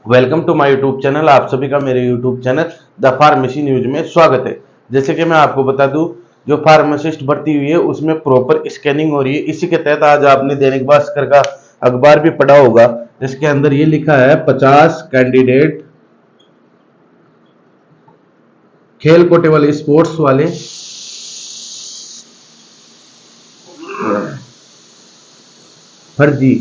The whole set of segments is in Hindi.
Welcome to my YouTube channel. आप सभी का मेरे YouTube channel the pharmacy news में स्वागत है। जैसे कि मैं आपको बता दूं, जो फार्मासिस्ट भर्ती हुई है उसमें प्रॉपर स्कैनिंग हो रही है। इसी के तहत आज आपने दैनिक भास्कर का अखबार भी पढ़ा होगा। इसके अंदर ये लिखा है 50 कैंडिडेट खेल कोटे वाले स्पोर्ट्स वाले फर्जी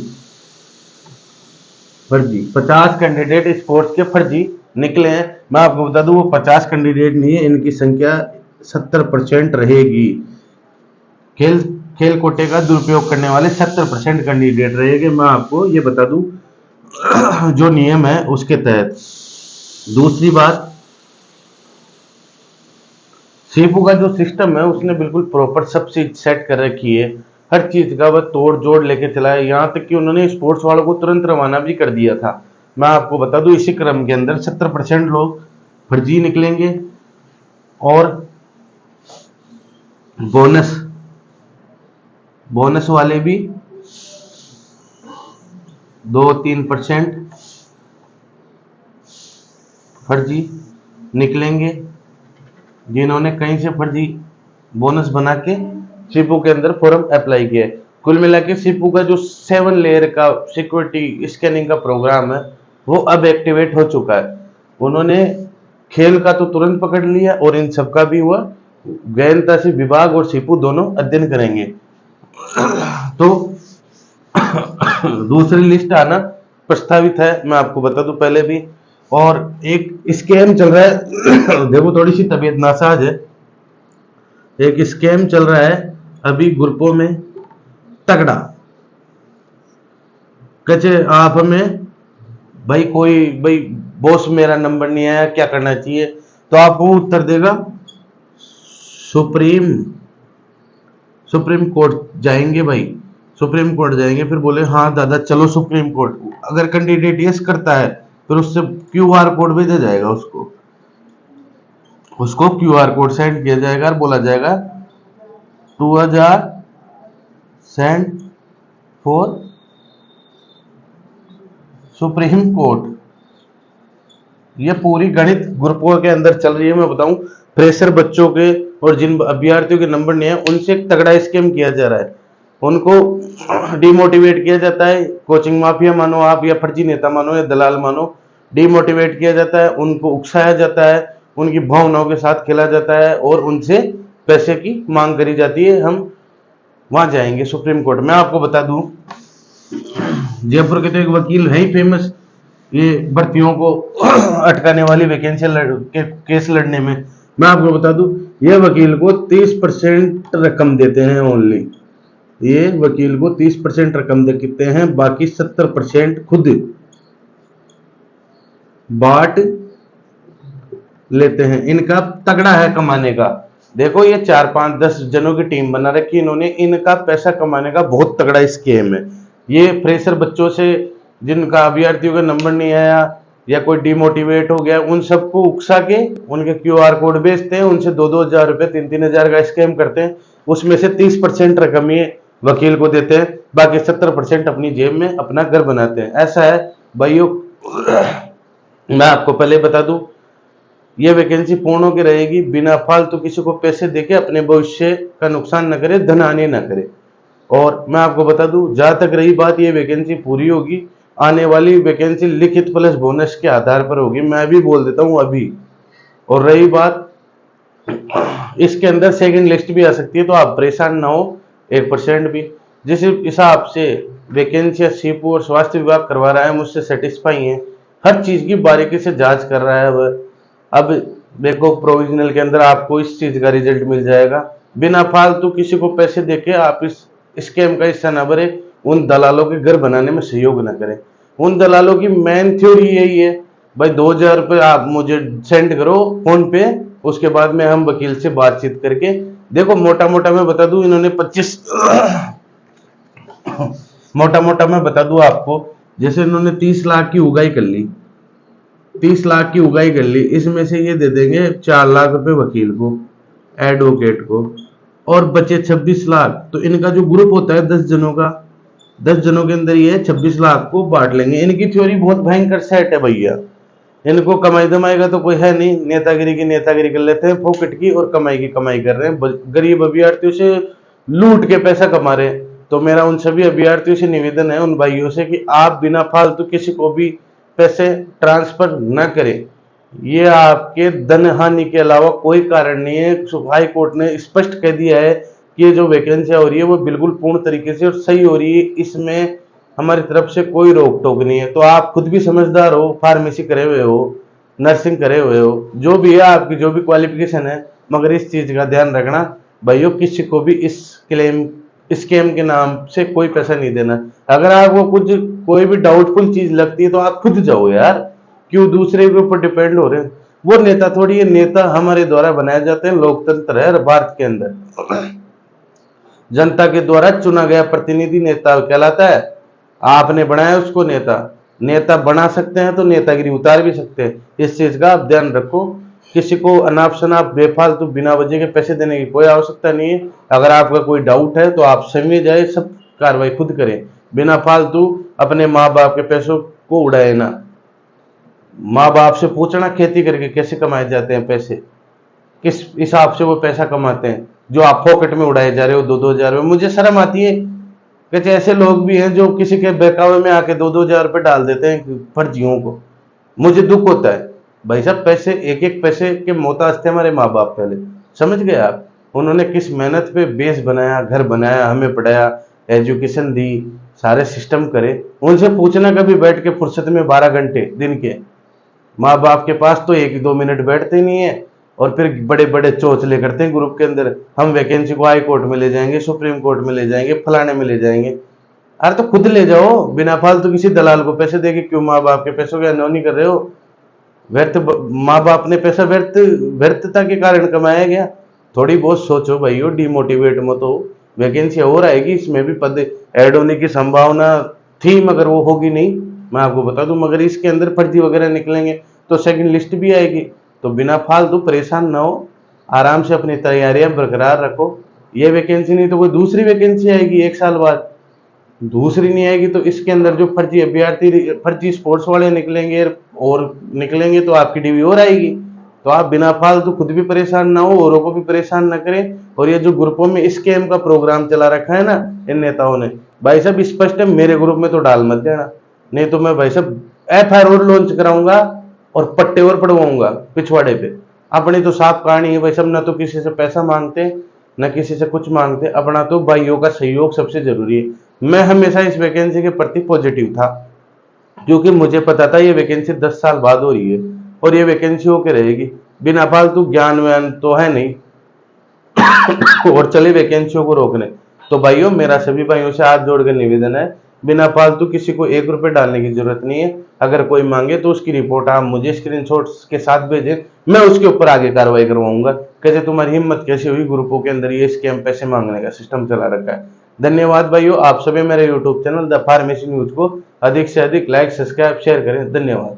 फर्जी 50 कैंडिडेट स्पोर्ट्स के फर्जी निकले हैं। मैं आपको बता दूं, वो 50 कैंडिडेट नहीं है, इनकी संख्या 70% रहेगी। खेल खेल कोटे का दुरुपयोग करने वाले 70% कैंडिडेट रहेंगे। मैं आपको ये बता दूं जो नियम है उसके तहत। दूसरी बात, सीपू का जो सिस्टम है उसने बिल्कुल प्रॉपर सब चीज सेट कर रखी है। हर चीज का वह तोड़ जोड़ लेके चला है, यहाँ तक कि उन्होंने स्पोर्ट्स वालों को तुरंत रवाना भी कर दिया था। मैं आपको बता दूं, इसी क्रम के अंदर 70% लोग फर्जी निकलेंगे और बोनस बोनस वाले भी 2-3% फर्जी निकलेंगे, जिन्होंने कहीं से फर्जी बोनस बना के सीपू के अंदर फॉर्म अप्लाई किया है। कुल मिला के सीपू का जो 7 लेयर का सिक्योरिटी स्कैनिंग का प्रोग्राम है वो अब एक्टिवेट हो चुका है। उन्होंने खेल का तो तुरंत पकड़ लिया और इन सबका भी हुआ गहनता से विभाग और सीपू दोनों अध्ययन करेंगे। तो दूसरी लिस्ट आना प्रस्तावित है, मैं आपको बता दूं पहले भी। और एक स्कैम चल रहा है देखो, थोड़ी सी तबीयत नासाज है। एक स्कैम चल रहा है अभी ग्रुपों में तगड़ा। कचे आप हमें भाई भाई बॉस मेरा नंबर नहीं आया, क्या करना चाहिए? तो आपको उत्तर देगा सुप्रीम कोर्ट जाएंगे भाई, सुप्रीम कोर्ट जाएंगे। फिर बोले हाँ दादा चलो सुप्रीम कोर्ट। अगर कैंडिडेट यस करता है फिर उससे क्यूआर कोड भेजा जाएगा, उसको क्यूआर कोड सेंड किया जाएगा और बोला जाएगा 2000 सेंड फॉर सुप्रीम कोर्ट। ये पूरी गणित ग्रुपों के अंदर चल रही है। मैं बताऊं, फ्रेशर बच्चों के और जिन अभ्यर्थियों के नंबर नहीं है उनसे एक तगड़ा स्कैम किया जा रहा है। उनको डिमोटिवेट किया जाता है। कोचिंग माफिया मानो आप, या फर्जी नेता मानो, या दलाल मानो, डिमोटिवेट किया जाता है, उनको उकसाया जाता है, उनकी भावनाओं के साथ खेला जाता है और उनसे पैसे की मांग करी जाती है। हम वहां जाएंगे सुप्रीम कोर्ट। मैं आपको बता दूं, जयपुर के तो एक वकील है ही फेमस, ये भर्तियों को अटकाने वाली वैकेंसी केस लड़ने में। मैं आपको बता दूं, ये वकील को 30% रकम देते हैं ओनली। ये वकील को 30% रकम देते हैं, बाकी 70% खुद बांट लेते हैं। इनका तगड़ा है कमाने का। देखो, ये 4-5-10 जनों की टीम बना रखी इन्होंने। इनका पैसा कमाने का बहुत तगड़ा स्कीम है। ये फ्रेशर बच्चों से, जिनका अभ्यर्थियों का नंबर नहीं आया या कोई डिमोटिवेट हो गया, उन सबको उकसा के उनके क्यूआर कोड बेचते हैं, उनसे 2-2 हजार रुपए 3-3 हजार का स्कैम करते हैं। उसमें से 30% रकम ये वकील को देते हैं, बाकी 70% अपनी जेब में अपना घर बनाते हैं। ऐसा है भाइयों। मैं आपको पहले बता दूं, यह वैकेंसी पूर्णों की रहेगी। बिना फालतू किसी को पैसे देके अपने भविष्य का नुकसान न करे, धन हानि न करे। और मैं आपको बता दूं, जहां तक रही बात, ये वैकेंसी पूरी होगी। आने वाली वैकेंसी लिखित प्लस बोनस के आधार पर होगी, मैं भी बोल देता हूं अभी। और रही बात, इसके अंदर सेकंड लिस्ट भी आ सकती है, तो आप परेशान ना हो 1% भी। जिस हिसाब से वैकेंसी सीपू और स्वास्थ्य विभाग करवा रहा है, मुझसे सेटिस्फाई है। हर चीज की बारीकी से जांच कर रहा है वह। अब देखो, प्रोविजनल के अंदर आपको इस चीज का रिजल्ट मिल जाएगा। बिना फालतू किसी को पैसे देके आप इस स्कैम का हिस्सा न बने, उन दलालों के घर बनाने में सहयोग न करें। उन दलालों की मेन थ्योरी यही है, भाई 2000 रुपये आप मुझे सेंड करो फोन पे, उसके बाद में हम वकील से बातचीत करके। देखो, मोटा मोटा मैं बता दूं, इन्होंने 25 मोटा मोटा मैं बता दूं आपको, जैसे इन्होंने 30 लाख की उगाई कर ली, 30 लाख की उगाई कर ली, इसमें से ये दे देंगे 4 लाख रुपए वकील को, एडवोकेट को, और बचे 26 लाख। तो इनका जो ग्रुप होता है 10 जनों का, 10 जनों के अंदर ये 26 लाख को बांट लेंगे। इनकी थ्योरी बहुत भयंकर सेट है भैया। इनको कमाई धमाई तो कोई है नहीं, नेतागिरी की नेतागिरी कर लेते हैं फोकट की, और कमाई की कमाई कर रहे हैं, गरीब अभ्यर्थियों से लूट के पैसा कमा रहे हैं। तो मेरा उन सभी अभ्यर्थियों से निवेदन है, उन भाइयों से, कि आप बिना फालतू किसी को भी पैसे ट्रांसफर न करें। ये आपके धन हानि के अलावा कोई कारण नहीं है। हाई कोर्ट ने स्पष्ट कह दिया है कि ये जो वैकेंसियां हो रही है वो बिल्कुल पूर्ण तरीके से और सही हो रही है, इसमें हमारी तरफ से कोई रोक टोक नहीं है। तो आप खुद भी समझदार हो, फार्मेसी करे हुए हो, नर्सिंग करे हुए हो, जो भी है आपकी जो भी क्वालिफिकेशन है, मगर इस चीज का ध्यान रखना भाइयों, किसी को भी इस स्कैम के नाम से कोई पैसा नहीं देना। अगर आपको कुछ कोई भी डाउटफुल चीज लगती है तो आप खुद जाओ यार, क्यों दूसरे के ऊपर डिपेंड हो रहे हैं। वो नेता थोड़ी है, नेता हमारे द्वारा बनाए जाते हैं, लोकतंत्र है भारत के अंदर, जनता के द्वारा चुना गया प्रतिनिधि नेता कहलाता है। आपने बनाया उसको नेता, नेता बना सकते हैं तो नेतागिरी उतार भी सकते हैं। इस चीज का आप ध्यान रखो। किसी को अनाप शनाप बेफालतू बिना वजह के पैसे देने की कोई आवश्यकता नहीं है। अगर आपका कोई डाउट है तो आप समय जाए, सब कार्रवाई खुद करें, बिना फालतू अपने माँ बाप के पैसों को उड़ाए ना। माँ बाप से पूछना खेती करके कैसे कमाए जाते हैं पैसे, किस हिसाब से वो पैसा कमाते हैं, जो आप पॉकेट में उड़ाए जा रहे हो 2-2 हजार रुपये। मुझे शर्म आती है कि ऐसे लोग भी हैं जो किसी के बहकावे में आके 2-2 हजार रुपये डाल देते हैं फर्जियों को। मुझे दुख होता है भाई साहब, पैसे एक एक पैसे के मोहताज थे हमारे माँ बाप पहले, समझ गए आप। उन्होंने किस मेहनत पे बेस बनाया, घर बनाया, हमें पढ़ाया, एजुकेशन दी, सारे सिस्टम करे। उनसे पूछना कभी बैठ के फुर्सत में 12 घंटे दिन के। माँ बाप के पास तो 1-2 मिनट बैठते नहीं है, और फिर बड़े बड़े चौचले करते हैं ग्रुप के अंदर, हम वैकेंसी को हाई कोर्ट में ले जाएंगे, सुप्रीम कोर्ट में ले जाएंगे, फलाने में ले जाएंगे। अरे तो खुद ले जाओ, बिना फालतू किसी दलाल को पैसे देके क्यों माँ बाप के पैसों की अनहोनी कर रहे हो। व्यर्थ, माँ बाप ने पैसा व्यर्थता के कारण कमाया गया। थोड़ी बहुत सोचो भाइयों, डिमोटिवेट मत हो। वैकेंसी और आएगी, इसमें भी पद ऐड होने की संभावना थी, मगर वो होगी नहीं, मैं आपको बता दूं। मगर इसके अंदर फर्जी वगैरह निकलेंगे तो सेकंड लिस्ट भी आएगी। तो बिना फालतू परेशान ना हो, आराम से अपनी तैयारियां बरकरार रखो। ये वैकेंसी नहीं तो कोई दूसरी वैकेंसी आएगी 1 साल बाद, दूसरी नहीं आएगी तो इसके अंदर जो फर्जी अभ्यर्थी, फर्जी स्पोर्ट्स वाले निकलेंगे और निकलेंगे तो आपकी डिवी और आएगी। तो आप बिना फालतू खुद भी परेशान ना हो, औरों को भी परेशान ना करें। और ये जो ग्रुपों में स्कैम का प्रोग्राम चला रखा है ना इन नेताओं ने, भाई साहब स्पष्ट है, मेरे ग्रुप में तो डाल मत देना, नहीं तो मैं भाई साहब FIR लॉन्च कराऊंगा और पट्टे और पड़वाऊंगा पिछवाड़े पे। अपनी तो साफ कहानी है भाई साहब, ना तो किसी से पैसा मांगते, न किसी से कुछ मांगते, अपना तो भाइयों का सहयोग सबसे जरूरी है। मैं हमेशा इस वैकेंसी के प्रति पॉजिटिव था, क्योंकि मुझे पता था ये वैकेंसी 10 साल बाद हो रही है और ये वैकेंसी होकर रहेगी। बिना फालतू ज्ञान व्यान तो है नहीं और चले वैकेंसियों को रोकने। तो भाइयों, मेरा सभी भाइयों से हाथ जोड़कर निवेदन है, बिना फालतू किसी को 1 रुपए डालने की जरूरत नहीं है। अगर कोई मांगे तो उसकी रिपोर्ट आप मुझे स्क्रीनशॉट्स के साथ भेजें, मैं उसके ऊपर आगे कार्रवाई करवाऊंगा। कैसे तुम्हारी हिम्मत कैसे हुई ग्रुपों के अंदर ये स्कैम पैसे मांगने का सिस्टम चला रखा है। धन्यवाद भाइयों, आप सभी मेरे YouTube channel the pharmacy news को अधिक से अधिक लाइक, सब्सक्राइब, शेयर करें। धन्यवाद।